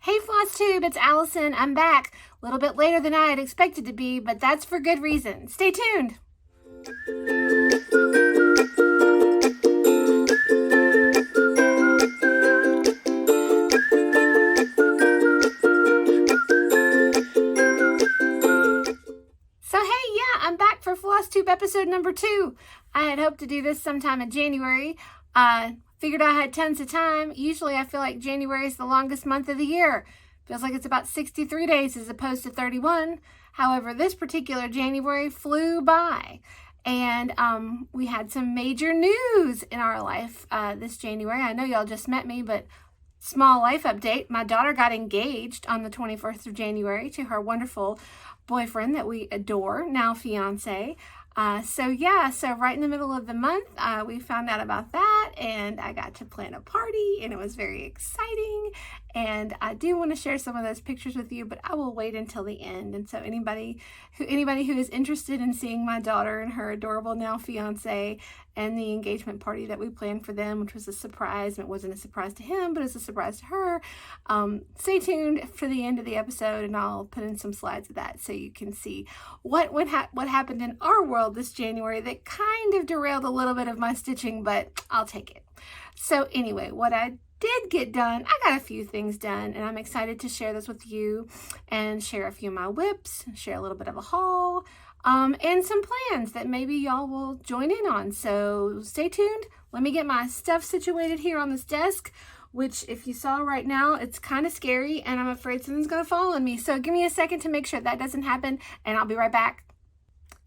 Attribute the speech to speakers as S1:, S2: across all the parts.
S1: Hey Flosstube, it's Allison. I'm back. A little bit later than I had expected to be, but that's for good reason. Stay tuned. So hey, yeah, I'm back for Flosstube episode number 2. I had hoped to do this sometime in January. Figured I had tons of time. Usually I feel like January is the longest month of the year. Feels like it's about 63 days as opposed to 31. However, this particular January flew by. And we had some major news in our life this January. I know y'all just met me, but small life update. My daughter got engaged on the 21st of January to her wonderful boyfriend that we adore, now fiance. So right in the middle of the month, we found out about that, and I got to plan a party, and it was very exciting. And I do want to share some of those pictures with you, but I will wait until the end. And so anybody who is interested in seeing my daughter and her adorable now fiance and the engagement party that we planned for them, which was a surprise, and it wasn't a surprise to him, but it was a surprise to her, stay tuned for the end of the episode, and I'll put in some slides of that so you can see what happened in our world this January that kind of derailed a little bit of my stitching, but I'll take it. So anyway, what I did get done, I got a few things done, and I'm excited to share this with you and share a few of my whips, share a little bit of a haul, and some plans that maybe y'all will join in on. So stay tuned. Let me get my stuff situated here on this desk, which if you saw right now, it's kind of scary, and I'm afraid something's going to fall on me. So give me a second to make sure that doesn't happen, and I'll be right back.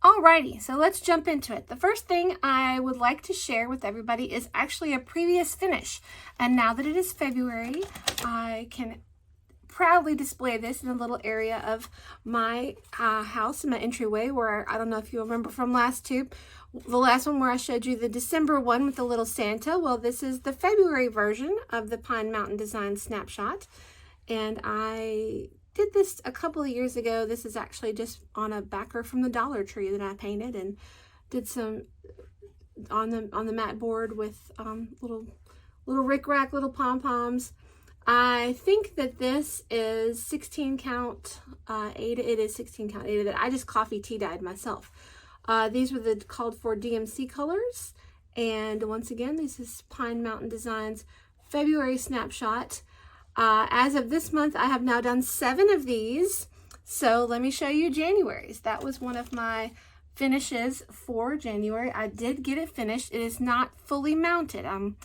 S1: Alrighty, so let's jump into it. The first thing I would like to share with everybody is actually a previous finish. And now that it is February, I can proudly display this in a little area of my house, my entryway, where I don't know if you remember from the last one where I showed you the December one with the little Santa. Well, this is the February version of the Pine Mountain Design Snapshot. And I did this a couple of years ago. This is actually just on a backer from the Dollar Tree that I painted, and did some on the mat board with little rickrack, little pom-poms. I think that this is 16 count Ada. It is 16 count Ada that I just coffee tea dyed myself. These were the called for DMC colors, and once again, this is Pine Mountain Designs February snapshot. As of this month, I have now done 7 of these. So let me show you January's. That was one of my finishes for January. I did get it finished. It is not fully mounted. I'm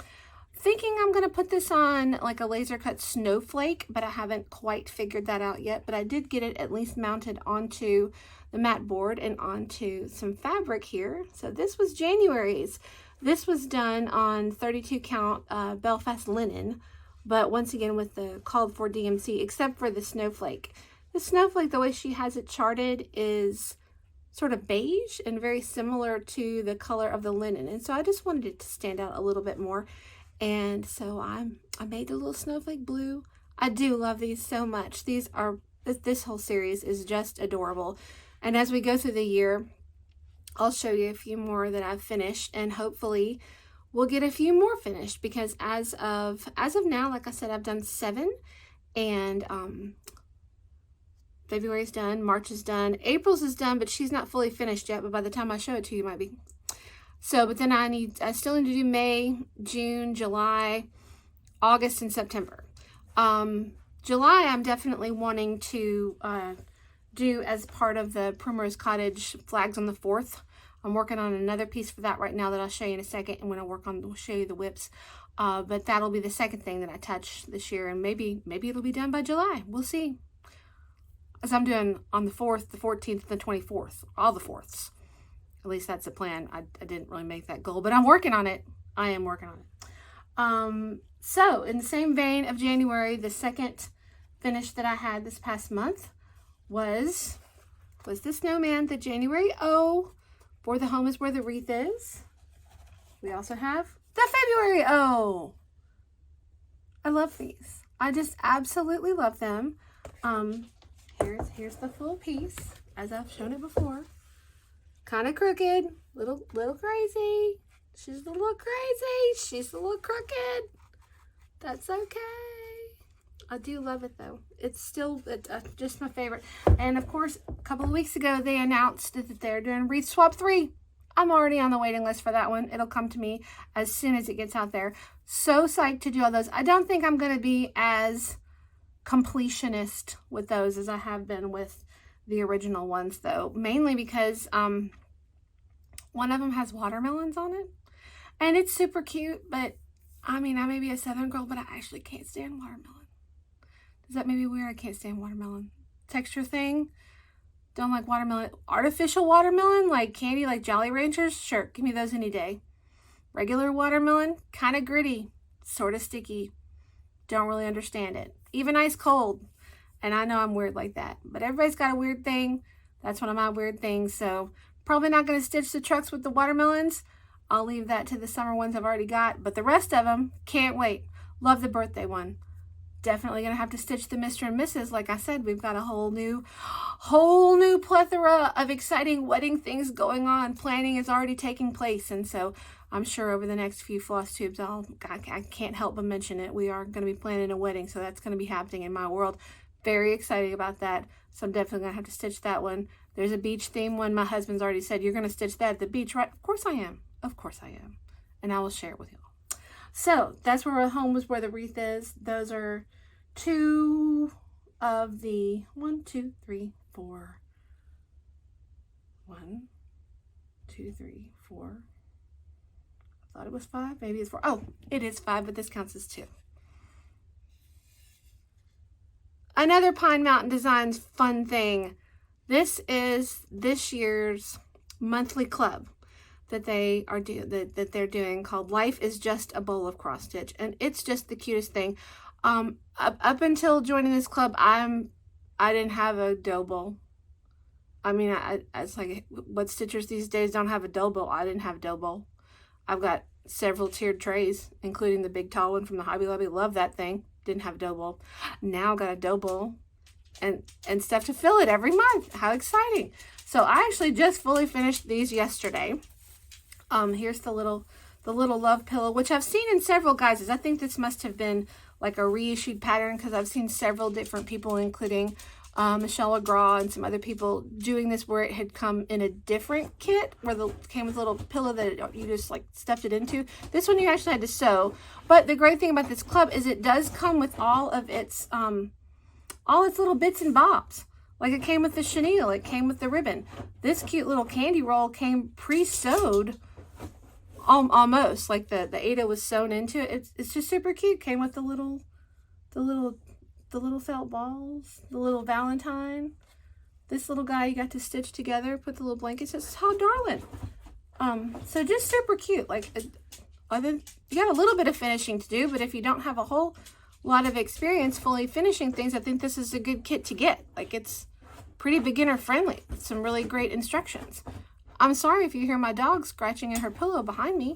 S1: thinking I'm going to put this on like a laser cut snowflake, but I haven't quite figured that out yet. But I did get it at least mounted onto the mat board and onto some fabric here. So this was January's. This was done on 32 count Belfast linen. But once again, with the called for DMC, except for the snowflake. The snowflake, the way she has it charted, is sort of beige and very similar to the color of the linen. And so I just wanted it to stand out a little bit more. And so I made the little snowflake blue. I do love these so much. This whole series is just adorable. And as we go through the year, I'll show you a few more that I've finished, and hopefully we'll get a few more finished, because as of now, like I said, I've done 7, and February's done, March is done, April's is done, but she's not fully finished yet, but by the time I show it to you, might be. So, but then I still need to do May, June, July, August, and September. July, I'm definitely wanting to do as part of the Primrose Cottage Flags on the 4th. I'm working on another piece for that right now that I'll show you in a second, and when I we'll show you the whips. But that'll be the second thing that I touch this year, and maybe it'll be done by July. We'll see. As I'm doing on the 4th, the 14th, the 24th, all the 4ths. At least that's the plan. I didn't really make that goal, but I'm working on it. I am working on it. So in the same vein of January, the second finish that I had this past month was the snowman, the January O. For the home is where the wreath is. We also have the February O. I love these. I just absolutely love them. Here's the full piece, as I've shown it before. Kind of crooked, little crazy. She's a little crazy. She's a little crooked. That's okay. I do love it though. It's still just my favorite. And of course, a couple of weeks ago, they announced that they're doing Wreath Swap 3. I'm already on the waiting list for that one. It'll come to me as soon as it gets out there. So psyched to do all those. I don't think I'm going to be as completionist with those as I have been with the original ones though. Mainly because one of them has watermelons on it. And it's super cute, but I mean, I may be a Southern girl, but I actually can't stand watermelon. Does that make me weird? I can't stand watermelon. Texture thing. Don't like watermelon. Artificial watermelon, like candy, like Jolly Ranchers. Sure, give me those any day. Regular watermelon, kind of gritty, sort of sticky. Don't really understand it. Even ice cold. And I know I'm weird like that. But everybody's got a weird thing. That's one of my weird things. So probably not going to stitch the trucks with the watermelons. I'll leave that to the summer ones I've already got. But the rest of them, can't wait. Love the birthday one. Definitely gonna have to stitch the Mr. and Mrs. Like I said, we've got a whole new plethora of exciting wedding things going on. Planning is already taking place, and so I'm sure over the next few floss tubes, I can't help but mention it. We are going to be planning a wedding, so that's going to be happening in my world. Very excited about that. So I'm definitely gonna have to stitch that one. There's a beach theme one. My husband's already said you're gonna stitch that at the beach, right? Of course I am. Of course I am, and I will share it with y'all. So that's where our home is, where the wreath is. Those are 2 of the 1, 2, 3, 4. 1, 2, 3, 4. I thought it was 5. Maybe it's 4. Oh, it is 5, but this counts as 2. Another Pine Mountain Designs fun thing. This is this year's monthly club that they're doing called Life is Just a Bowl of Cross Stitch, and it's just the cutest thing. Up until joining this club, I didn't have a dough bowl. I mean, it's like, what stitchers these days don't have a dough bowl? I didn't have a dough bowl. I've got several tiered trays, including the big tall one from the Hobby Lobby. Love that thing. Didn't have a dough bowl. Now I've got a dough bowl and stuff to fill it every month. How exciting. So I actually just fully finished these yesterday. Here's the little love pillow, which I've seen in several guises. I think this must have been like a reissued pattern, because I've seen several different people, including Michelle LeGras and some other people, doing this where it had come in a different kit, where it came with a little pillow that you just like stuffed it into. This one you actually had to sew. But the great thing about this club is it does come with all its little bits and bobs. Like it came with the chenille, it came with the ribbon. This cute little candy roll came pre-sewed. Almost like the Ada was sewn into it. It's just super cute. Came with the little felt balls, the little Valentine. This little guy you got to stitch together, put the little blankets. It's how darling. So just super cute. Like, you got a little bit of finishing to do, but if you don't have a whole lot of experience fully finishing things, I think this is a good kit to get. Like, it's pretty beginner friendly with some really great instructions. I'm sorry if you hear my dog scratching at her pillow behind me.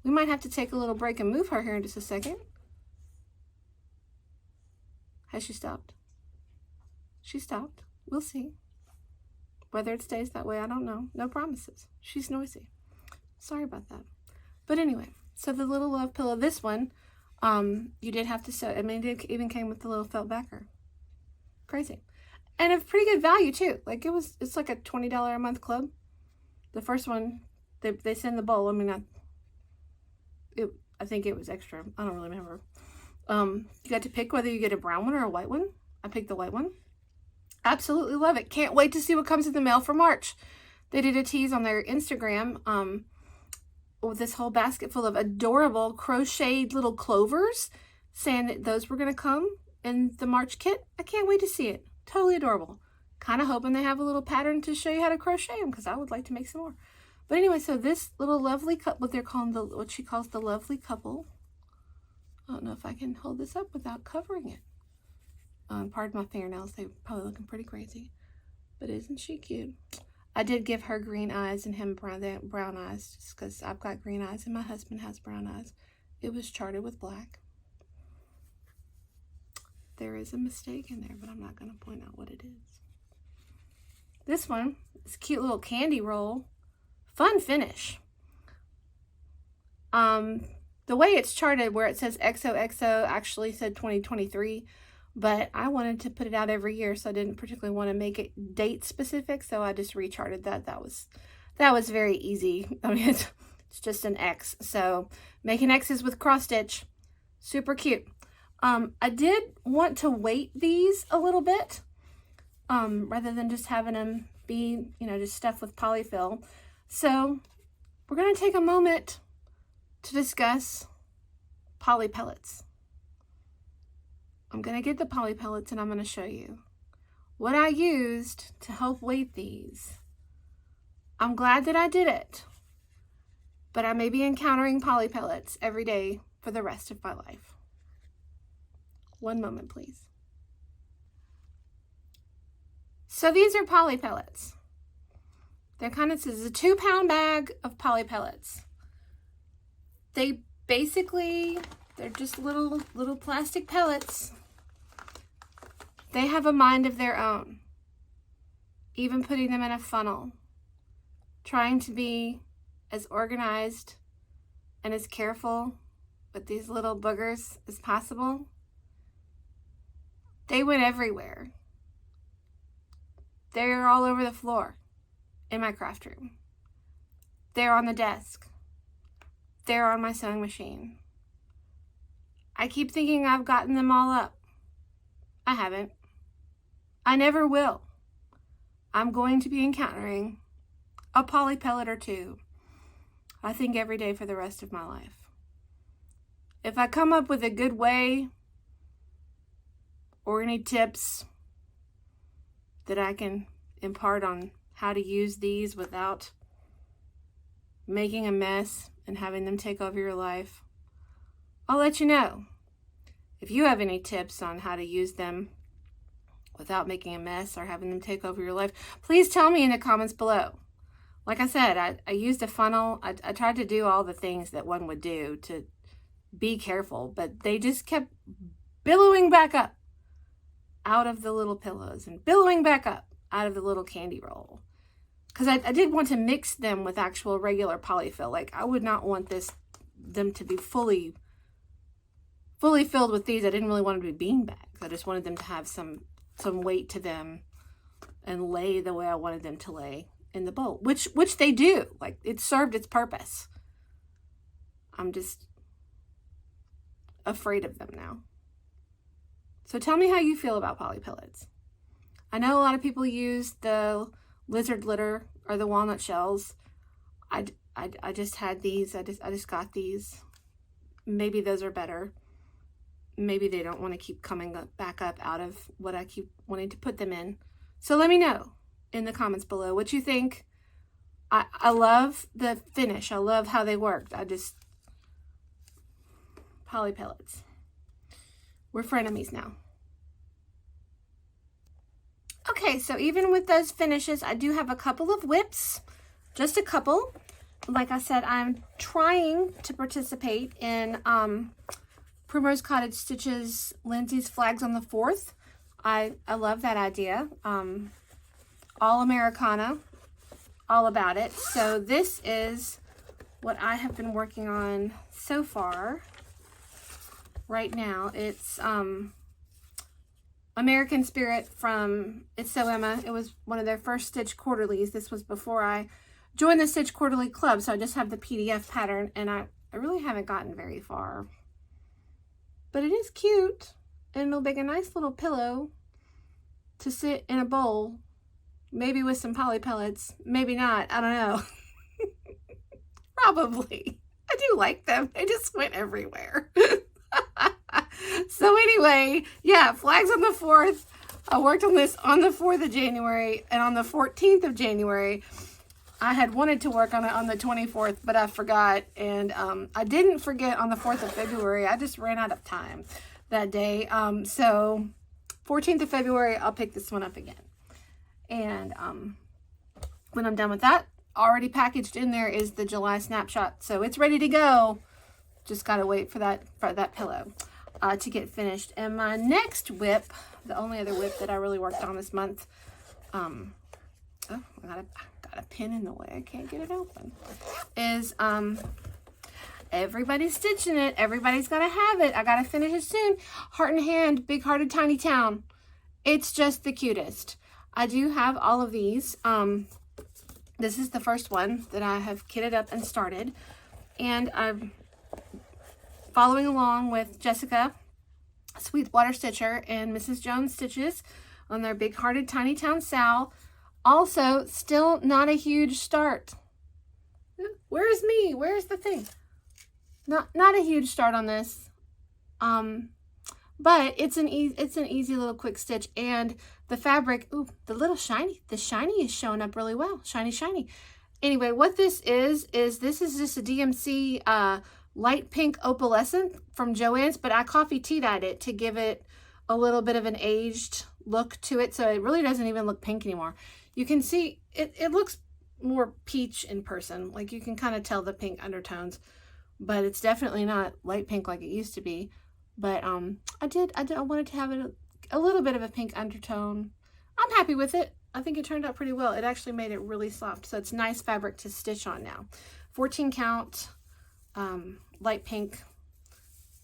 S1: We might have to take a little break and move her here in just a second. Has she stopped? She stopped. We'll see. Whether it stays that way, I don't know. No promises. She's noisy. Sorry about that. But anyway, so the little love pillow, this one, you did have to sew. I mean, it even came with the little felt backer. Crazy. And a pretty good value too. Like it's like a $20 a month club. The first one, they send the bowl. I mean, I think it was extra. I don't really remember. You got to pick whether you get a brown one or a white one. I picked the white one. Absolutely love it. Can't wait to see what comes in the mail for March. They did a tease on their Instagram with this whole basket full of adorable crocheted little clovers, saying that those were going to come in the March kit. I can't wait to see it. Totally adorable. Kind of hoping they have a little pattern to show you how to crochet them, because I would like to make some more. But anyway, so this little lovely couple, what she calls the lovely couple. I don't know if I can hold this up without covering it. Pardon my fingernails, they're probably looking pretty crazy. But isn't she cute? I did give her green eyes and him brown eyes, just because I've got green eyes and my husband has brown eyes. It was charted with black. There is a mistake in there, but I'm not going to point out what it is. This one is a cute little candy roll. Fun finish. The way it's charted, where it says XOXO, actually said 2023 but I wanted to put it out every year, so I didn't particularly want to make it date specific, so I just recharted that. That was very easy. I mean, it's just an X. So making X's with cross stitch, super cute. I did want to weight these a little bit, rather than just having them be, you know, just stuffed with polyfill. So we're going to take a moment to discuss Poly-Pellets. I'm going to get the Poly-Pellets and I'm going to show you what I used to help weight these. I'm glad that I did it, but I may be encountering Poly-Pellets every day for the rest of my life. One moment, please. So these are Poly-Pellets. They're this is a 2-pound bag of Poly-Pellets. They basically, they're just little plastic pellets. They have a mind of their own. Even putting them in a funnel. Trying to be as organized and as careful with these little boogers as possible. They went everywhere. They're all over the floor in my craft room. They're on the desk. They're on my sewing machine. I keep thinking I've gotten them all up. I haven't. I never will. I'm going to be encountering a poly pellet or two, I think, every day for the rest of my life. If I come up with a good way or any tips that I can impart on how to use these without making a mess and having them take over your life, I'll let you know. If you have any tips on how to use them without making a mess or having them take over your life, please tell me in the comments below. Like I said, I used a funnel. I tried to do all the things that one would do to be careful, but they just kept billowing back up out of the little pillows and billowing back up out of the little candy roll. Because I did want to mix them with actual regular polyfill. Like, I would not want them to be fully filled with these. I didn't really want them to be bean bags. I just wanted them to have some weight to them and lay the way I wanted them to lay in the bowl, which they do. Like, it served its purpose. I'm just afraid of them now. So tell me how you feel about Poly-Pellets. I know a lot of people use the lizard litter or the walnut shells. I just had these. I just got these. Maybe those are better. Maybe they don't want to keep coming back up out of what I keep wanting to put them in. So let me know in the comments below what you think. I love the finish. I love how they worked. Poly-Pellets. We're frenemies now. Okay, so even with those finishes, I do have a couple of whips. Just a couple. Like I said, I'm trying to participate in Primrose Cottage Stitches Lindsay's Flags on the 4th. I love that idea. All Americana, all about it. So this is what I have been working on so far. Right now, it's American Spirit from It's So Emma. It was one of their first Stitch Quarterlies. This was before I joined the Stitch Quarterly Club, so I just have the PDF pattern, and I really haven't gotten very far. But it is cute, and it'll make a nice little pillow to sit in a bowl, maybe with some Poly-Pellets, maybe not, I don't know. Probably. I do like them. They just went everywhere. So anyway, yeah, Flags on the 4th. I worked on this on the 4th of January, and on the 14th of January, I had wanted to work on it on the 24th, but I forgot, and I didn't forget on the 4th of February. I just ran out of time that day. So 14th of February, I'll pick this one up again. And when I'm done with that, already packaged in there is the July snapshot, so it's ready to go. Just gotta wait for that pillow to get finished. And my next whip, the only other whip that I really worked on this month, oh, I got a pin in the way, I can't get it open, is a Everybody's stitching it. Everybody's got to have it. I got to finish it soon. Heart in Hand, Big Hearted Tiny Town. It's just the cutest. I do have all of these. This is the first one that I have kitted up and started. And I'm following along with Jessica, Sweetwater Stitcher, and Mrs. Jones Stitches on their Big Hearted Tiny Town Sal. Also, still not a huge start. Where's me? Where's the thing? Not a huge start on this. But it's an easy little quick stitch, and the fabric, ooh, the shiny is showing up really well. Shiny. Anyway, what this is this is just a DMC light pink opalescent from Joann's, but I coffee tea dyed it to give it a little bit of an aged look to it, so it really doesn't even look pink anymore. You can see it looks more peach in person. Like, you can kind of tell the pink undertones, but it's definitely not light pink like it used to be. But I wanted to have it a little bit of a pink undertone. I'm happy with it. I think it turned out pretty well. It actually made it really soft, so it's nice fabric to stitch on now. 14 count, light pink,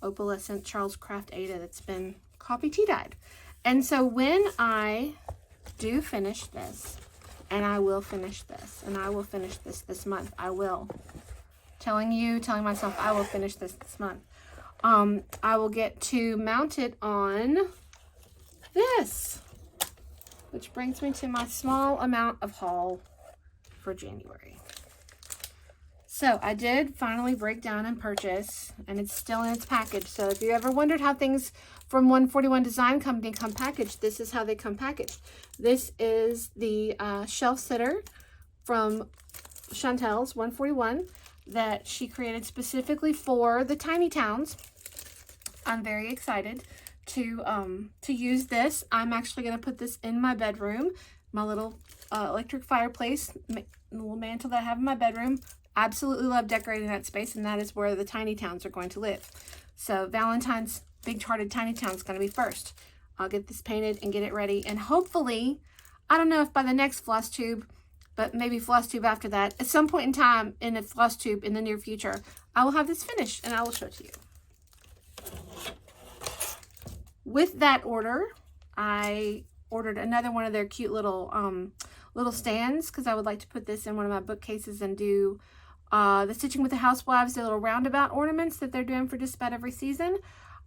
S1: opalescent Charles Craft Aida that's been coffee tea dyed. And so when I do finish this, and I will finish this, and I will finish this month, I will. Telling myself I will finish this month. I will get to mount it on this, which brings me to my small amount of haul for January. So I did finally break down and purchase, and it's still in its package. So if you ever wondered how things from 141 Design Company come packaged, this is how they come packaged. This is the shelf sitter from Chantelle's 141 that she created specifically for the tiny towns. I'm very excited to use this. I'm actually going to put this in my bedroom, my little electric fireplace, little mantle that I have in my bedroom. Absolutely love decorating that space, and that is where the tiny towns are going to live. So Valentine's Big Hearted Tiny Town is going to be first. I'll get this painted and get it ready, and hopefully, I don't know if by the next Flosstube, but maybe Flosstube after that, at some point in time in a Flosstube in the near future, I will have this finished and I will show it to you. With that order, I ordered another one of their cute little little stands, because I would like to put this in one of my bookcases and do the Stitching with the Housewives, the little roundabout ornaments that they're doing for just about every season.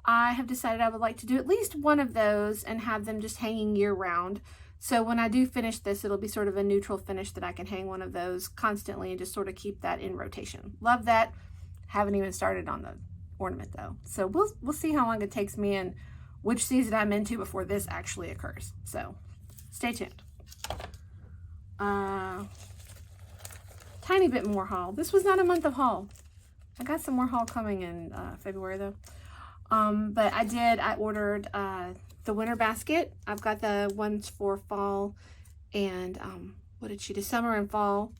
S1: I have decided I would like to do at least one of those and have them just hanging year round. So when I do finish this, it'll be sort of a neutral finish that I can hang one of those constantly and just sort of keep that in rotation. Love that. Haven't even started on the ornament though. So we'll see how long it takes me and which season I'm into before this actually occurs. So stay tuned. Tiny bit more haul. This was not a month of haul. I got some more haul coming in February though. But I ordered the winter basket. I've got the ones for fall and what did she do? Summer and fall.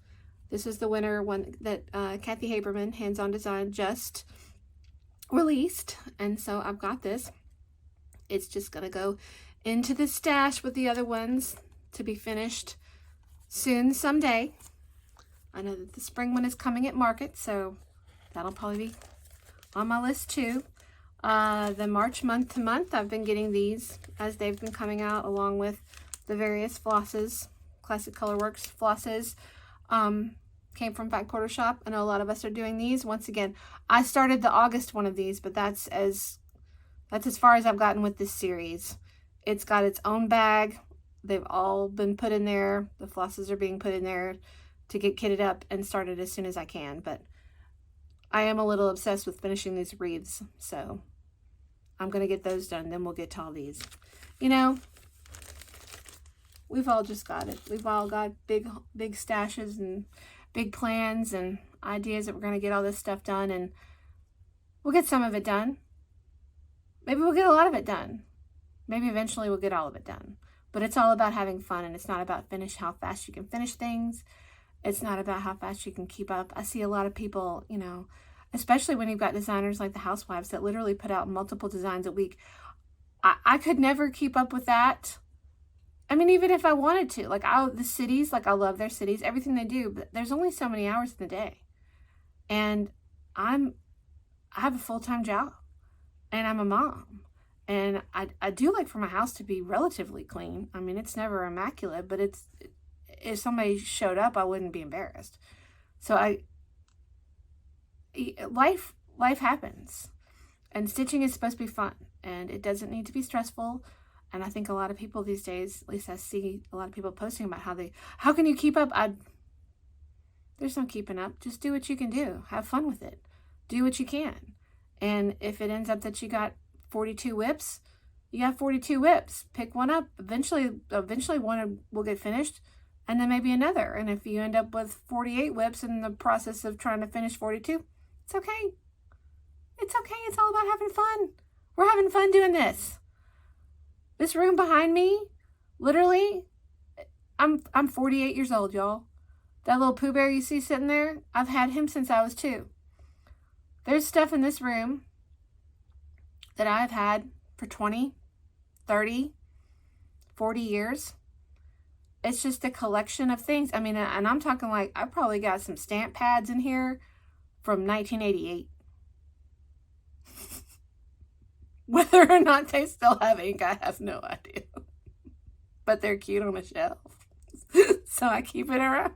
S1: This is the winter one that Kathy Haberman, Hands On Design, just released. And so I've got this. It's just gonna go into the stash with the other ones to be finished soon someday. I know that the spring one is coming at market, so that'll probably be on my list too. The March month to month, I've been getting these as they've been coming out, along with the various flosses, Classic Colorworks flosses. Came from Back Quarter Shop. I know a lot of us are doing these. Once again, I started the August one of these, but that's as far as I've gotten with this series. It's got its own bag. They've all been put in there. The flosses are being put in there to get kitted up and started as soon as I can. But I am a little obsessed with finishing these wreaths, so I'm going to get those done. Then we'll get to all these. You know, we've all just got it. We've all got big stashes and big plans and ideas that we're going to get all this stuff done, and we'll get some of it done. Maybe we'll get a lot of it done. Maybe eventually we'll get all of it done. But it's all about having fun, and it's not about how fast you can finish things. It's not about how fast you can keep up. I see a lot of people, you know, especially when you've got designers like the Housewives that literally put out multiple designs a week. I could never keep up with that. I mean, even if I wanted to, like the cities, like I love their cities, everything they do, but there's only so many hours in the day. And I'm I have a full-time job and I'm a mom. And I do like for my house to be relatively clean. I mean, it's never immaculate, but if somebody showed up, I wouldn't be embarrassed. So life happens. And stitching is supposed to be fun. And it doesn't need to be stressful. And I think a lot of people these days, at least I see a lot of people posting about how can you keep up? There's no keeping up. Just do what you can do. Have fun with it. Do what you can. And if it ends up that you got 42 whips, you got 42 whips. Pick one up. Eventually one will get finished, and then maybe another. And if you end up with 48 whips in the process of trying to finish 42, it's okay. It's okay. It's all about having fun. We're having fun doing this. This room behind me, literally, I'm 48 years old, y'all. That little Pooh Bear you see sitting there, I've had him since I was 2. There's stuff in this room that I've had for 20, 30, 40 years. It's just a collection of things. I mean, and I'm talking like, I probably got some stamp pads in here from 1988. Whether or not they still have ink, I have no idea. But they're cute on a shelf. So I keep it around.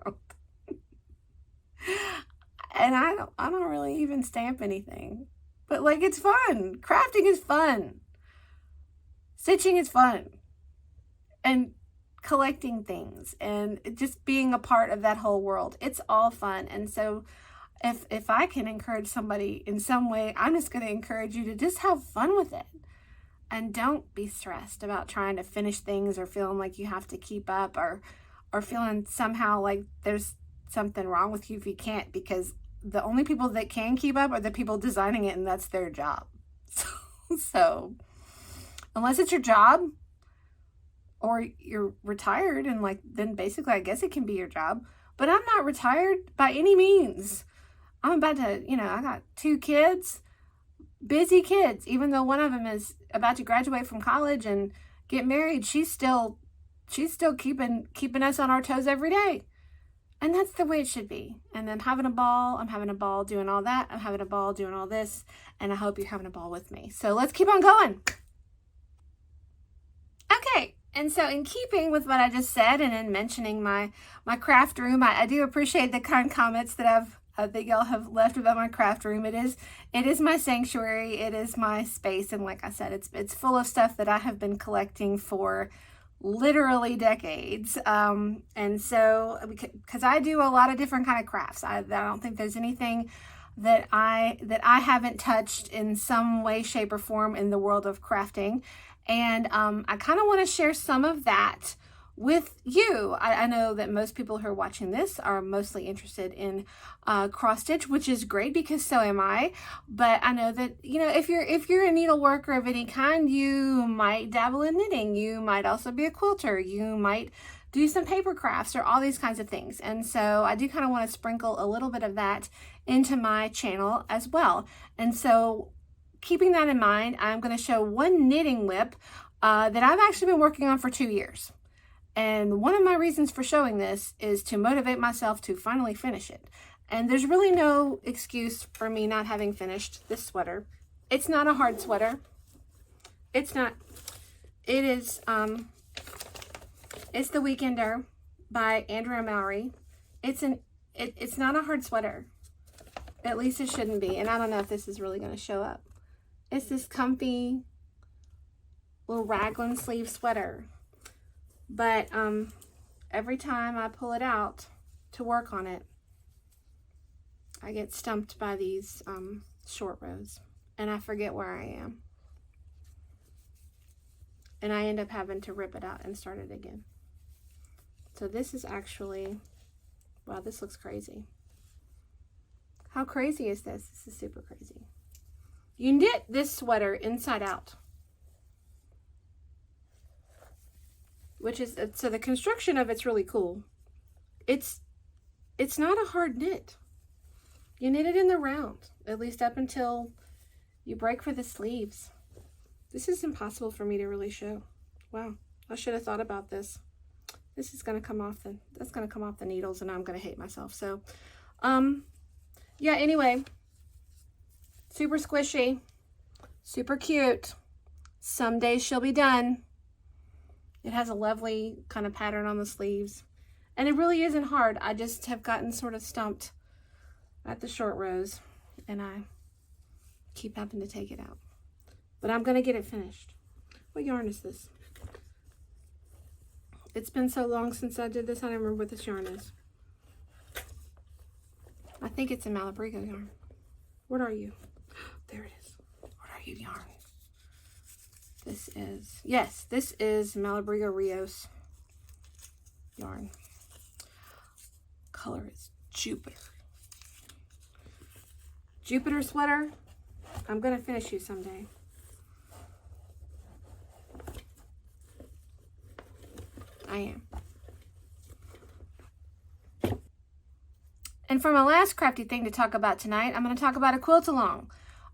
S1: And I don't really even stamp anything. But like, it's fun. Crafting is fun. Stitching is fun. And collecting things and just being a part of that whole world. It's all fun. And so if I can encourage somebody in some way, I'm just going to encourage you to just have fun with it. And don't be stressed about trying to finish things or feeling like you have to keep up or feeling somehow like there's something wrong with you if you can't, because the only people that can keep up are the people designing it, and that's their job. So unless it's your job or you're retired, and like, then basically I guess it can be your job. But I'm not retired by any means. I'm about to, I got 2 kids, busy kids. Even though one of them is about to graduate from college and get married, she's still keeping us on our toes every day. And that's the way it should be. And I'm having a ball. I'm having a ball doing all that. I'm having a ball doing all this. And I hope you're having a ball with me. So let's keep on going. Okay. And so in keeping with what I just said and in mentioning my craft room, I do appreciate the kind comments that that y'all have left about my craft room. It is my sanctuary. It is my space. And like I said, it's full of stuff that I have been collecting for literally decades. And so, because I do a lot of different kind of crafts, I don't think there's anything that I haven't touched in some way, shape, or form in the world of crafting. And I kind of want to share some of that with you. I know that most people who are watching this are mostly interested in cross stitch, which is great because so am I. But I know that, if you're a needleworker of any kind, you might dabble in knitting. You might also be a quilter. You might do some paper crafts or all these kinds of things. And so I do kind of want to sprinkle a little bit of that into my channel as well. And so keeping that in mind, I'm going to show one knitting whip that I've actually been working on for 2 years. And one of my reasons for showing this is to motivate myself to finally finish it. And there's really no excuse for me not having finished this sweater. It's not a hard sweater. It's not. It is, it's The Weekender by Andrea Mowry. It's not a hard sweater. At least it shouldn't be. And I don't know if this is really going to show up. It's this comfy little raglan sleeve sweater. But every time I pull it out to work on it, I get stumped by these short rows, and I forget where I am. And I end up having to rip it out and start it again. So this is actually, wow, this looks crazy. How crazy is this? This is super crazy. You knit this sweater inside out. Which is, so the construction of it's really cool. It's not a hard knit. You knit it in the round, at least up until you break for the sleeves. This is impossible for me to really show. Wow, I should have thought about this. This is gonna come off that's gonna come off the needles, and I'm gonna hate myself. So, yeah. Anyway, Super squishy, super cute. Someday she'll be done. It has a lovely kind of pattern on the sleeves. And it really isn't hard. I just have gotten sort of stumped at the short rows. And I keep having to take it out. But I'm going to get it finished. What yarn is this? It's been so long since I did this, I don't remember what this yarn is. I think it's a Malabrigo yarn. What are you? There it is. What are you yarn? This is, yes, this is Malabrigo Rios yarn. Color is Jupiter. Jupiter sweater. I'm going to finish you someday. I am. And for my last crafty thing to talk about tonight, I'm going to talk about a quilt along.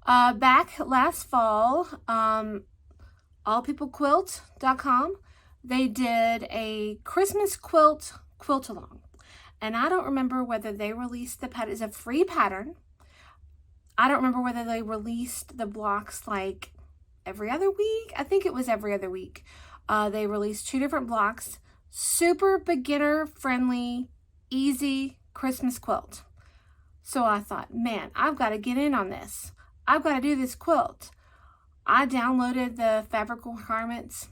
S1: Back last fall, allpeoplequilt.com, they did a Christmas quilt along. And I don't remember whether they released the pattern. It's a free pattern. I don't remember whether they released the blocks like every other week. I think it was every other week. They released 2 different blocks. Super beginner friendly, easy Christmas quilt. So I thought, man, I've got to get in on this. I've got to do this quilt. I downloaded the fabric requirements.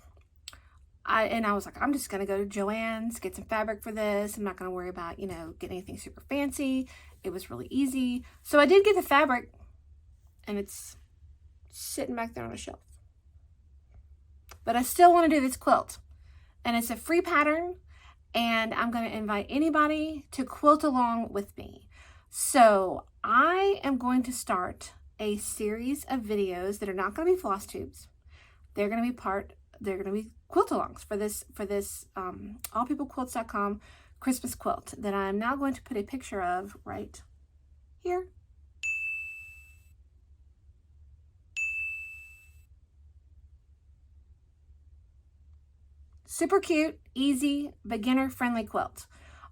S1: And I was like, I'm just going to go to Joann's, get some fabric for this. I'm not going to worry about, you know, getting anything super fancy. It was really easy. So I did get the fabric, and it's sitting back there on a shelf. But I still want to do this quilt. And it's a free pattern, and I'm going to invite anybody to quilt along with me. So I am going to start a series of videos that are not going to be floss tubes. They're going to be quilt alongs for this allpeoplequilts.com Christmas quilt that I'm now going to put a picture of right here. Super cute, easy, beginner-friendly quilt.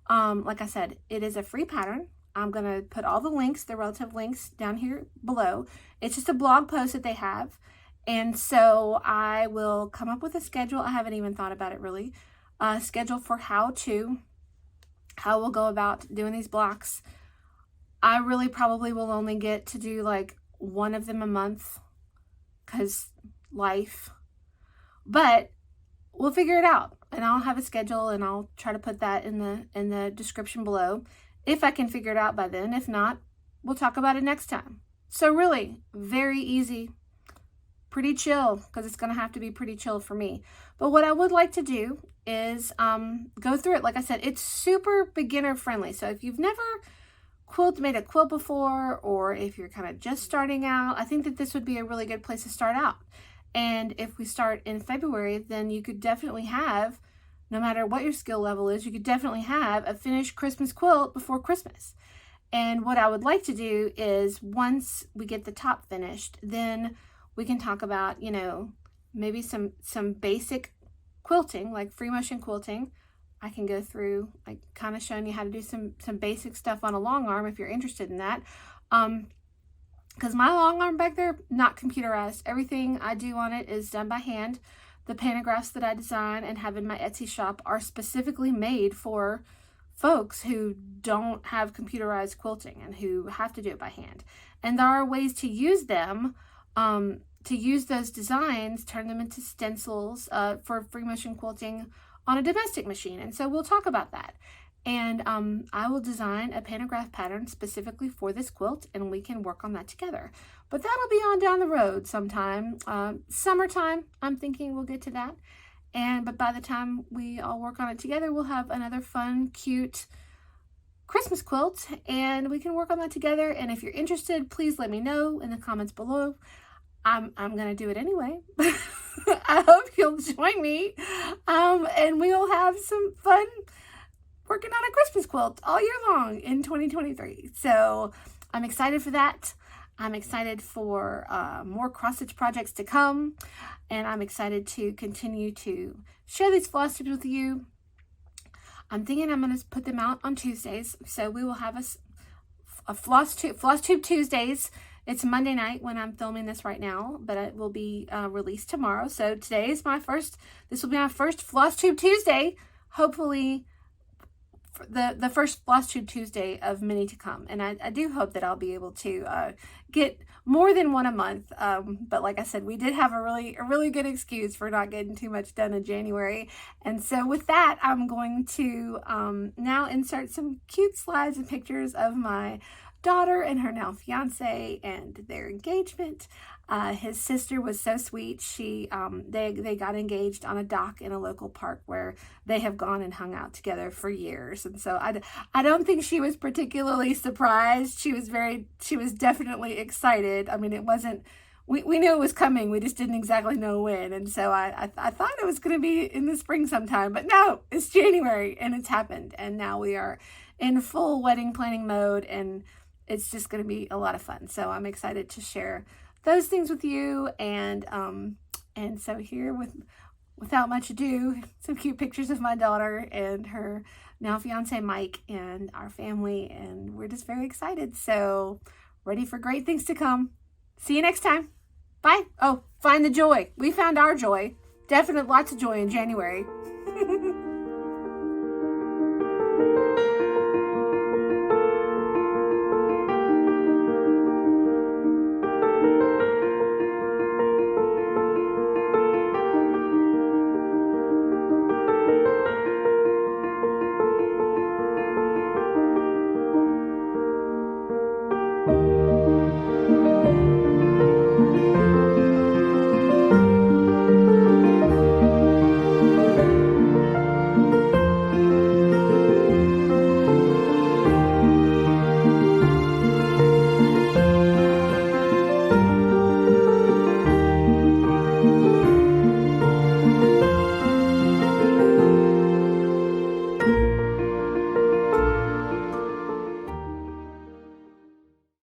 S1: Like I said, it is a free pattern. I'm going to put all the links, the relative links, down here below. It's just a blog post that they have. And so I will come up with a schedule. I haven't even thought about it really. Schedule for how we'll go about doing these blocks. I really probably will only get to do like one of them a month because life. But we'll figure it out, and I'll have a schedule, and I'll try to put that in the description below if I can figure it out by then. If not, we'll talk about it next time. So really, very easy, pretty chill, because it's going to have to be pretty chill for me. But what I would like to do is go through it. Like I said, it's super beginner friendly. So if you've never made a quilt before, or if you're kind of just starting out, I think that this would be a really good place to start out. And if we start in February, then you could definitely have, no matter what your skill level is, you could definitely have a finished Christmas quilt before Christmas. And what I would like to do is once we get the top finished, then we can talk about, you know, maybe some basic quilting, like free motion quilting. I can go through, like, kind of showing you how to do some basic stuff on a long arm if you're interested in that. Because my long arm back there, not computerized. Everything I do on it is done by hand. The pantographs that I design and have in my Etsy shop are specifically made for folks who don't have computerized quilting and who have to do it by hand. And there are ways to use them, to use those designs, turn them into stencils for free motion quilting on a domestic machine. And so we'll talk about that. And I will design a pantograph pattern specifically for this quilt, and we can work on that together. But that'll be on down the road sometime. Summertime, I'm thinking we'll get to that. But by the time we all work on it together, we'll have another fun, cute Christmas quilt, and we can work on that together. And if you're interested, please let me know in the comments below. I'm gonna do it anyway. I hope you'll join me, and we'll have some fun working on a Christmas quilt all year long in 2023. So I'm excited for that. I'm excited for more cross-stitch projects to come, and I'm excited to continue to share these floss tubes with you. I'm thinking I'm going to put them out on Tuesdays, so we will have a Flosstube Tuesdays It's Monday night when I'm filming this right now, but it will be released tomorrow. So today is this will be my first Flosstube Tuesday. Hopefully the first Flosstube Tuesday of many to come. And I do hope that I'll be able to get more than one a month. But like I said, we did have a really good excuse for not getting too much done in January. And so with that, I'm going to now insert some cute slides and pictures of my daughter and her now fiance and their engagement. His sister was so sweet. They got engaged on a dock in a local park where they have gone and hung out together for years. And so I don't think she was particularly surprised. She was definitely excited. I mean, it wasn't, we knew it was coming. We just didn't exactly know when. And so I thought it was going to be in the spring sometime, but no, it's January and it's happened. And now we are in full wedding planning mode, and it's just going to be a lot of fun. So I'm excited to share those things with you. And so here, without much ado, some cute pictures of my daughter and her now fiance Mike and our family, and we're just very excited. So ready for great things to come. See you next time. Bye. Oh, find the joy. We found our joy. Definitely lots of joy in January.